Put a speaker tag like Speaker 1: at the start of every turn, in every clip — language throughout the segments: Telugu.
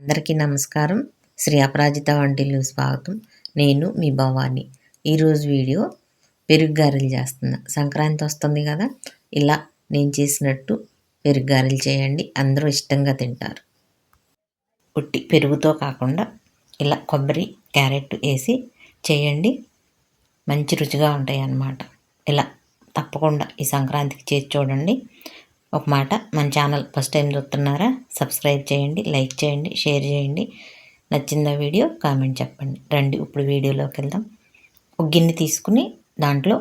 Speaker 1: అందరికీ నమస్కారం. శ్రీ అపరాజిత వంటిల్లు స్వాగతం. నేను మీ భవాని. ఈరోజు వీడియో పెరుగు గారెలు చేస్తున్నా. సంక్రాంతి వస్తుంది కదా, ఇలా నేను చేసినట్టు పెరుగు గారెలు చేయండి, అందరూ ఇష్టంగా తింటారు. ఉట్టి పెరుగుతో కాకుండా ఇలా కొబ్బరి క్యారెట్ వేసి చేయండి, మంచి రుచిగా ఉంటాయి అన్నమాట. ఇలా తప్పకుండా ఈ సంక్రాంతికి చేసి చూడండి. ఒక మాట, మన ఛానల్ ఫస్ట్ టైం చూస్తున్నారా, సబ్స్క్రైబ్ చేయండి, లైక్ చేయండి, షేర్ చేయండి. నచ్చిందా వీడియో కామెంట్ చెప్పండి. రండి ఇప్పుడు వీడియోలోకి వెళ్దాం. ఒక గిన్నె తీసుకుని దాంట్లో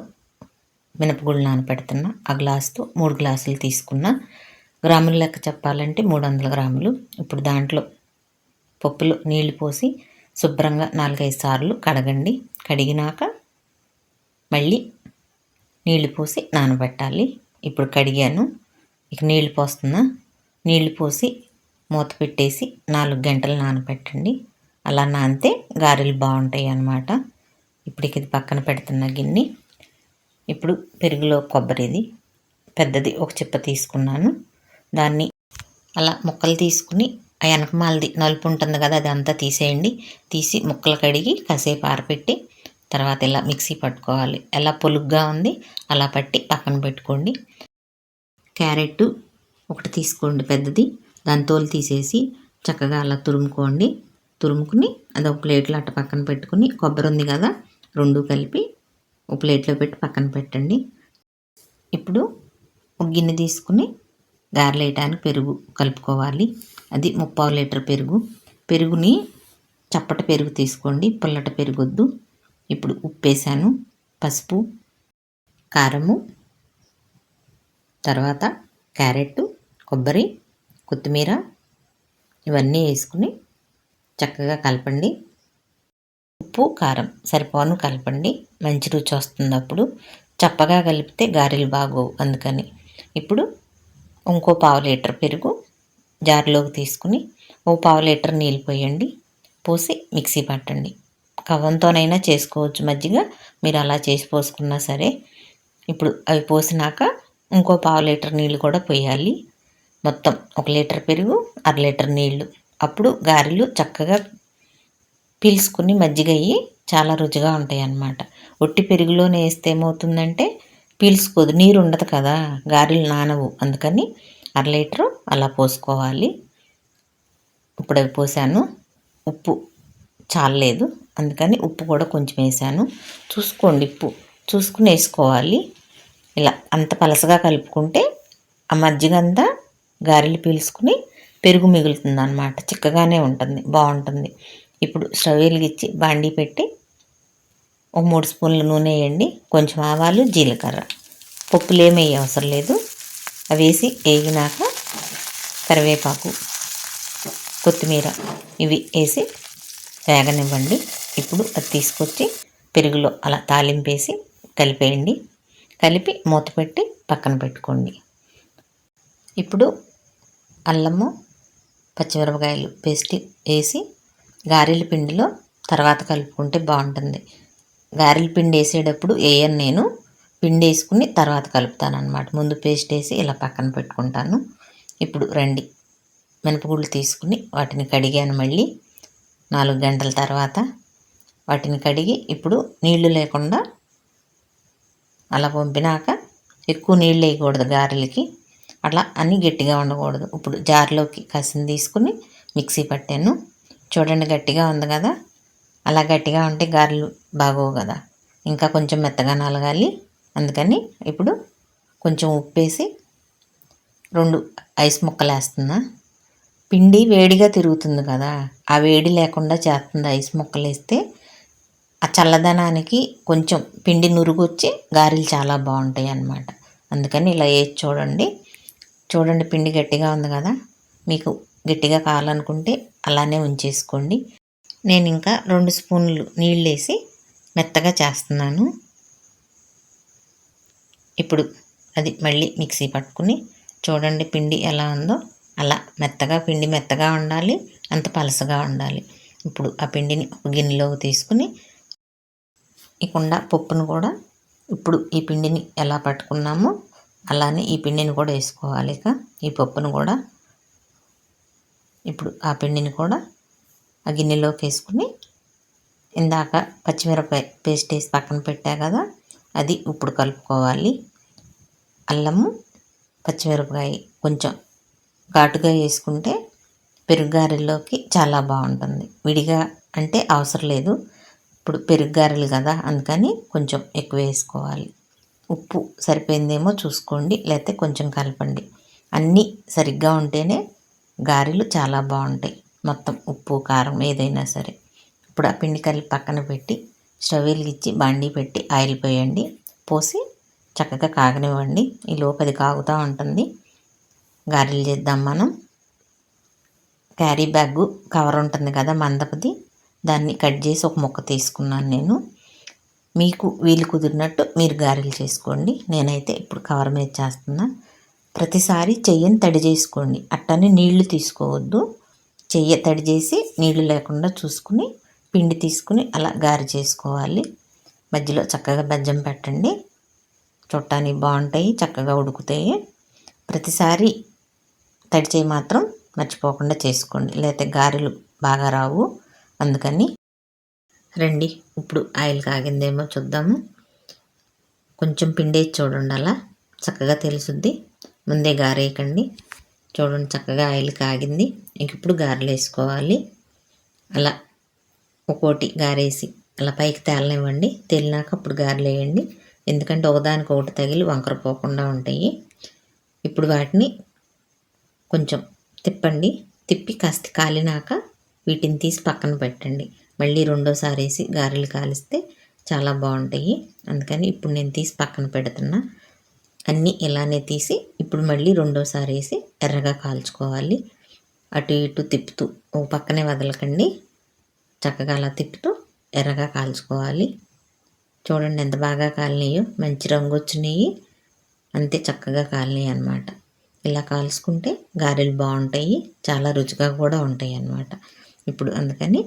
Speaker 1: మినపగుళ్ళు నానపెడుతున్నా. ఆ గ్లాసుతో 3 గ్లాసులు తీసుకున్నా. గ్రాముల లెక్క చెప్పాలంటే 300 గ్రాములు. ఇప్పుడు దాంట్లో పప్పులో నీళ్లు పోసి శుభ్రంగా 4-5 సార్లు కడగండి. కడిగినాక మళ్ళీ నీళ్లు పోసి నానబెట్టాలి. ఇప్పుడు కడిగాను, ఇక నీళ్లు పోస్తున్నా. నీళ్లు పోసి మూత పెట్టేసి 4 గంటలు నానబెట్టండి. అలా నానితే గారెలు బాగుంటాయి అన్నమాట. ఇప్పుడు ఇది పక్కన పెడుతున్న గిన్నె. ఇప్పుడు పెరుగులో కొబ్బరిది పెద్దది ఒక చిప్ప తీసుకున్నాను. దాన్ని అలా ముక్కలు తీసుకుని ఆ వెనకమాలది నలుపు ఉంటుంది కదా, అది అంతా తీసేయండి. తీసి ముక్కలు కడిగి కాసేపు ఆరపెట్టి తర్వాత ఇలా మిక్సీ పట్టుకోవాలి. ఎలా పొలుగ్గా ఉంది అలా పట్టి పక్కన పెట్టుకోండి. క్యారెట్ ఒకటి తీసుకోండి పెద్దది, దాని తోలు తీసేసి చక్కగా అలా తురుముకోండి. తురుముకుని అది ఒక ప్లేట్లో అట్ట పక్కన పెట్టుకుని, కొబ్బరి ఉంది కదా, 2 కలిపి ఒక ప్లేట్లో పెట్టి పక్కన పెట్టండి. ఇప్పుడు ఒక గిన్నె తీసుకుని గారెలు వేయడానికి పెరుగు కలుపుకోవాలి. అది 3/4 లీటర్ పెరుగు. పెరుగుని చప్పటి పెరుగు తీసుకోండి, పుల్లట పెరుగొద్దు. ఇప్పుడు ఉప్పు వేసాను, పసుపు, కారము, తర్వాత క్యారెట్, కొబ్బరి, కొత్తిమీర ఇవన్నీ వేసుకుని చక్కగా కలపండి. ఉప్పు కారం సరిపోను కలపండి, మంచి రుచి వస్తుంది. అప్పుడు చప్పగా కలిపితే గారెలు బాగోవు, అందుకని. ఇప్పుడు ఇంకో 1/4 లీటర్ పెరుగు జార్లోకి తీసుకుని 1/4 లీటర్ నీళ్ళు పోయండి. పోసి మిక్సీ పట్టండి. కవ్వంతోనైనా చేసుకోవచ్చు మజ్జిగ, మీరు అలా చేసి పోసుకున్నా సరే. ఇప్పుడు అవి పోసినాక ఇంకో 1/4 లీటర్ నీళ్ళు కూడా పోయాలి. మొత్తం 1 లీటర్ పెరుగు, 1/2 లీటర్ నీళ్ళు. అప్పుడు గారెలు చక్కగా పీల్చుకుని మజ్జిగ అయ్యి చాలా రుచిగా ఉంటాయి అన్నమాట. ఒట్టి పెరుగులోనే వేస్తే ఏమవుతుందంటే పీల్చుకోదు, నీరు ఉండదు కదా, గారెలు నానవు. అందుకని 1/2 లీటరు అలా పోసుకోవాలి. ఇప్పుడు అవి పోసాను. ఉప్పు చాలలేదు, అందుకని ఉప్పు కూడా కొంచెం వేసాను. చూసుకోండి, ఉప్పు చూసుకుని వేసుకోవాలి. ఇలా అంత పలసగా కలుపుకుంటే ఆ మజ్జిగ అంతా గారెలు పీల్చుకుని పెరుగు మిగులుతుంది అన్నమాట. చిక్కగానే ఉంటుంది, బాగుంటుంది. ఇప్పుడు స్టవ్ వెలిగించి బాండీ పెట్టి ఒక 3 స్పూన్ల నూనె వేయండి. కొంచెం ఆవాలు, జీలకర్ర, పప్పులు ఏమీ అవసరం లేదు. అవి వేసి వేగినాక కరివేపాకు, కొత్తిమీర ఇవి వేసి వేగనివ్వండి. ఇప్పుడు అది తీసుకొచ్చి పెరుగులో అలా తాలింపేసి కలిపేయండి. కలిపి మూత పెట్టి పక్కన పెట్టుకోండి. ఇప్పుడు అల్లము, పచ్చిమిరపకాయలు పేస్ట్ వేసి గారెల పిండిలో తర్వాత కలుపుకుంటే బాగుంటుంది. గారెల పిండి వేసేటప్పుడు వేయను నేను, పిండి వేసుకుని తర్వాత కలుపుతాను అన్నమాట. ముందు పేస్ట్ వేసి ఇలా పక్కన పెట్టుకుంటాను. ఇప్పుడు రండి, మినపగుళ్ళు తీసుకుని వాటిని కడిగాను. మళ్ళీ 4 గంటల తర్వాత వాటిని కడిగి ఇప్పుడు నీళ్లు లేకుండా అలా పంపినాక, ఎక్కువ నీళ్ళు వేయకూడదు గారెలకి, అలా అన్నీ గట్టిగా ఉండకూడదు. ఇప్పుడు జార్లోకి కసిని తీసుకుని మిక్సీ పట్టాను. చూడండి, గట్టిగా ఉంది కదా, అలా గట్టిగా ఉంటే గారెలు బాగోవు కదా, ఇంకా కొంచెం మెత్తగా నలగాలి. అందుకని ఇప్పుడు కొంచెం ఉప్పు వేసి 2 ఐస్ ముక్కలు వేస్తున్నా. పిండి వేడిగా తిరుగుతుంది కదా, ఆ వేడి లేకుండా చేస్తుంది ఐస్ ముక్కలు వేస్తే. ఆ చల్లదనానికి కొంచెం పిండి నురుగొచ్చి గారెలు చాలా బాగుంటాయి అన్నమాట. అందుకని ఇలా వేసి చూడండి. చూడండి, పిండి గట్టిగా ఉంది కదా, మీకు గట్టిగా కావాలనుకుంటే అలానే ఉంచేసుకోండి. నేను ఇంకా 2 స్పూన్లు నీళ్ళు వేసి మెత్తగా చేస్తున్నాను. ఇప్పుడు అది మళ్ళీ మిక్సీ పట్టుకుని చూడండి పిండి ఎలా ఉందో, అలా మెత్తగా, పిండి మెత్తగా ఉండాలి, అంత పలసగా ఉండాలి. ఇప్పుడు ఆ పిండిని ఒక గిన్నెలోకి తీసుకుని ఈ కుండ పప్పును కూడా ఇప్పుడు ఈ పిండిని ఎలా పట్టుకున్నామో అలానే ఈ పిండిని కూడా వేసుకోవాలి. ఇక ఈ పప్పును కూడా ఇప్పుడు ఆ పిండిని కూడా ఆ గిన్నెలోకి వేసుకుని ఇందాక పచ్చిమిరపకాయ పేస్ట్ వేసి పక్కన పెట్టా కదా, అది ఇప్పుడు కలుపుకోవాలి. అల్లము, పచ్చిమిరపకాయ కొంచెం ఘాటుగా వేసుకుంటే పెరుగు గారెల్లోకి చాలా బాగుంటుంది. విడిగా అంటే అవసరం లేదు. ఇప్పుడు పెరుగు గారెలు కదా, అందుకని కొంచెం ఎక్కువ వేసుకోవాలి. ఉప్పు సరిపోయిందేమో చూసుకోండి, లేకపోతే కొంచెం కలపండి. అన్నీ సరిగ్గా ఉంటేనే గారెలు చాలా బాగుంటాయి. మొత్తం ఉప్పు కారం ఏదైనా సరే. ఇప్పుడు ఆ పిండి కలిపి పక్కన పెట్టి స్టవ్ వెలిగించి బాండీ పెట్టి ఆయిల్ పోయండి. పోసి చక్కగా కాగనివ్వండి. ఈ లోపు అది కాగుతూ ఉంటుంది. గారెలు చేద్దాం మనం. క్యారీ బ్యాగ్ కవర్ ఉంటుంది కదా మందపది, దాన్ని కట్ చేసి ఒక ముక్క తీసుకున్నాను నేను. మీకు వీలు కుదిరినట్టు మీరు గారెలు చేసుకోండి. నేనైతే ఇప్పుడు కవర్ మీద చేస్తున్నా. ప్రతిసారి చెయ్యని తడి చేసుకోండి, అట్టని నీళ్లు తీసుకోవద్దు. చెయ్య తడి చేసి నీళ్లు లేకుండా చూసుకుని పిండి తీసుకుని అలా గారె చేసుకోవాలి. మధ్యలో చక్కగా బెజ్జం పెట్టండి, చూడటానికి బాగుంటాయి, చక్కగా ఉడుకుతాయి. ప్రతిసారి తడి చేయి మాత్రం మర్చిపోకుండా చేసుకోండి, లేకపోతే గారెలు బాగా రావు. అందుకని రండి, ఇప్పుడు ఆయిల్ కాగిందేమో చూద్దాము. కొంచెం పిండేసి చూడండి, అలా చక్కగా తెలుసుద్ది. ముందే గారేయకండి. చూడండి చక్కగా ఆయిల్ కాగింది. ఇంక ఇప్పుడు గారెలు వేసుకోవాలి. అలా ఒక్కోటి గారేసి అలా పైకి తేలనివ్వండి. తేలినాక అప్పుడు గారెలు వేయండి. ఎందుకంటే ఒకదానికి ఒకటి తగిలి వంకర పోకుండా ఉంటాయి. ఇప్పుడు వాటిని కొంచెం తిప్పండి. తిప్పి కాస్త కాలినాక వీటిని తీసి పక్కన పెట్టండి. మళ్ళీ రెండోసారి వేసి గారెలు కాలిస్తే చాలా బాగుంటాయి. అందుకని ఇప్పుడు నేను తీసి పక్కన పెడుతున్నా. అన్నీ ఇలానే తీసి ఇప్పుడు మళ్ళీ రెండోసారి వేసి ఎర్రగా కాల్చుకోవాలి. అటు ఇటు తిప్పుతూ ఓ పక్కనే వదలకండి, చక్కగా అలా తిప్పుతూ ఎర్రగా కాల్చుకోవాలి. చూడండి ఎంత బాగా కాలినాయో, మంచి రంగు వచ్చినాయి, అంతే చక్కగా కాలినాయి అన్నమాట. ఇలా కాల్చుకుంటే గారెలు బాగుంటాయి, చాలా రుచిగా కూడా ఉంటాయి అన్నమాట. ఇప్పుడు అందుకని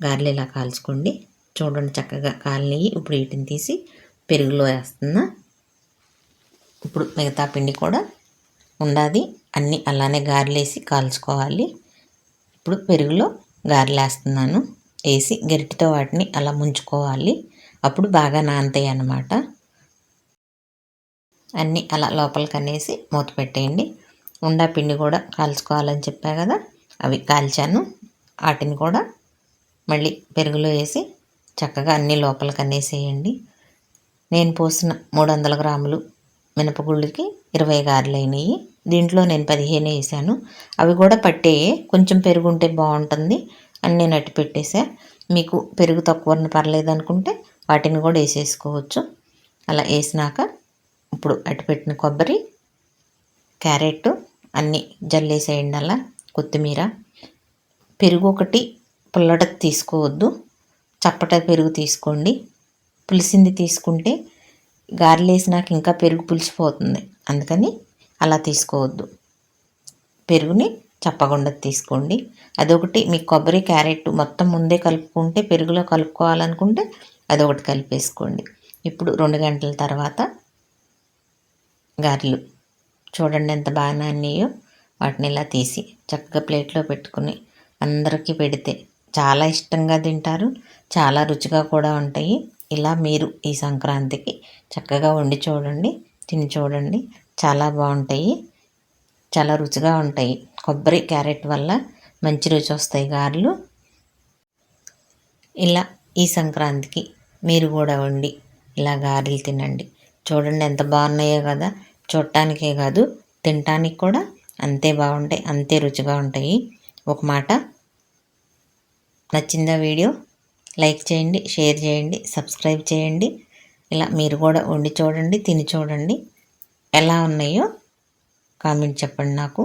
Speaker 1: గారెలు ఇలా కాల్చుకోండి. చూడండి చక్కగా కాలినాయి. ఇప్పుడు వీటిని తీసి పెరుగులో వేస్తున్నా. ఇప్పుడు మిగతా పిండి కూడా ఉండాది, అన్నీ అలానే గారెలేసి కాల్చుకోవాలి. ఇప్పుడు పెరుగులో గారెలు వేస్తున్నాను. వేసి గరిటెతో వాటిని అలా ముంచుకోవాలి. అప్పుడు బాగా నానతాయి అన్నమాట. అన్నీ అలా లోపలికి అనేసి మూత పెట్టేయండి. ఉండా పిండి కూడా కాల్చుకోవాలని చెప్పా కదా, అవి కాల్చాను. వాటిని కూడా మళ్ళీ పెరుగులో వేసి చక్కగా అన్నీ లోపలికి అనేసేయండి. నేను పోసిన 300 గ్రాములు మినపగుళ్ళకి 20 గారెలు అయినాయి. దీంట్లో నేను 15 వేసాను. అవి కూడా పట్టేయే, కొంచెం పెరుగు ఉంటే బాగుంటుంది అని నేను అట్టి పెట్టేసా. మీకు పెరుగు తక్కువ పర్లేదు అనుకుంటే వాటిని కూడా వేసేసుకోవచ్చు. అలా వేసినాక ఇప్పుడు అట్టి పెట్టిన కొబ్బరి, క్యారెట్ అన్నీ జల్లేసేయండి. అలా కొత్తిమీర, పెరుగు ఒకటి పుల్లటది తీసుకోవద్దు, చప్పట పెరుగు తీసుకోండి. పులిసింది తీసుకుంటే గారెలు వేసినాక ఇంకా పెరుగు పులిసిపోతుంది, అందుకని అలా తీసుకోవద్దు. పెరుగుని చప్పగుండది తీసుకోండి. అదొకటి. మీకు కొబ్బరి క్యారెట్ మొత్తం ముందే కలుపుకుంటే పెరుగులో కలుపుకోవాలనుకుంటే అదొకటి కలిపేసుకోండి. ఇప్పుడు 2 గంటల తర్వాత గారెలు చూడండి ఎంత బాగా నానినాయో. వాటిని ఇలా తీసి చక్కగా ప్లేట్లో పెట్టుకుని అందరికీ పెడితే చాలా ఇష్టంగా తింటారు, చాలా రుచిగా కూడా ఉంటాయి. ఇలా మీరు ఈ సంక్రాంతికి చక్కగా వండి చూడండి, తిని చూడండి, చాలా బాగుంటాయి, చాలా రుచిగా ఉంటాయి. కొబ్బరి క్యారెట్ వల్ల మంచి రుచి వస్తాయి గారెలు. ఇలా ఈ సంక్రాంతికి మీరు కూడా వండి ఇలా గారెలు తినండి. చూడండి ఎంత బాగున్నాయో కదా. చూడటానికే కాదు, తినటానికి కూడా అంతే బాగుంటాయి, అంతే రుచిగా ఉంటాయి. ఒక మాట నచ్చిందా వీడియో? లైక్ చేయండి, షేర్ చేయండి, సబ్స్క్రైబ్ చేయండి. ఇలా మీరు కూడా వండి చూడండి, తిని చూడండి, ఎలా ఉన్నాయో కామెంట్ చెప్పండి నాకు.